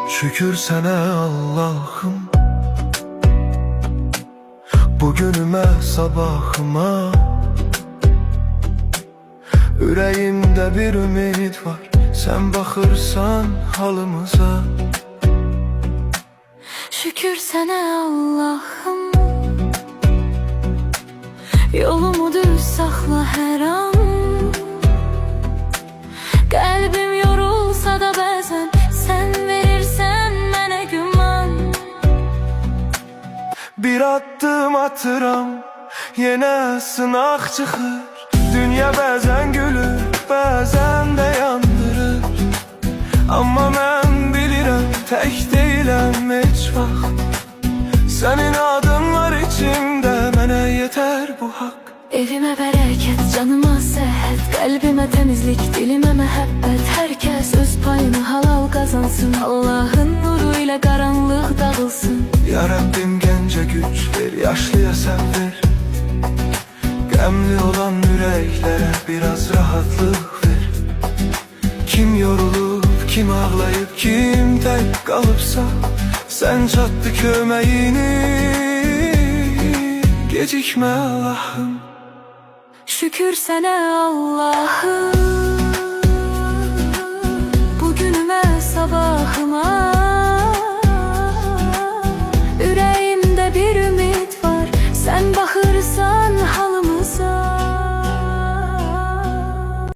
Şükür sənə Allah'ım, bugünümə, sabahıma. Ürəyimdə bir ümid var, sən baxırsan halımıza. Şükür sənə Allah'ım, yolumu düz saxla hər an. Qəlbim yorulsa da bəzən sən verirsən mənə güman. Bir addım atıram, yenə sınaq çıxır. Dünya bəzən gülür, bəzən də yandırır. Amma mən bilirəm, tək deyiləm heç vaxt. Sənin adın var içimdə, mənə yetər bu haqq. Evimə bərəkət, canıma səhət, qəlbimə təmizlik, dilimə məhəbbət. Hər kəs öz payını halal qazansın, Allahın nuru ilə qaranlıq dağılsın. Ya Rəbbim gəncə güc ver, yaşlıya səbr ver. Qəmli olan ürəklərə biraz rahatlıq ver. Kim yorulub, kim ağlayıb, kim tək qalıbsa, sən çatdı köməyini, gecikmə Allah'ım. Şükür sənə Allah'ım,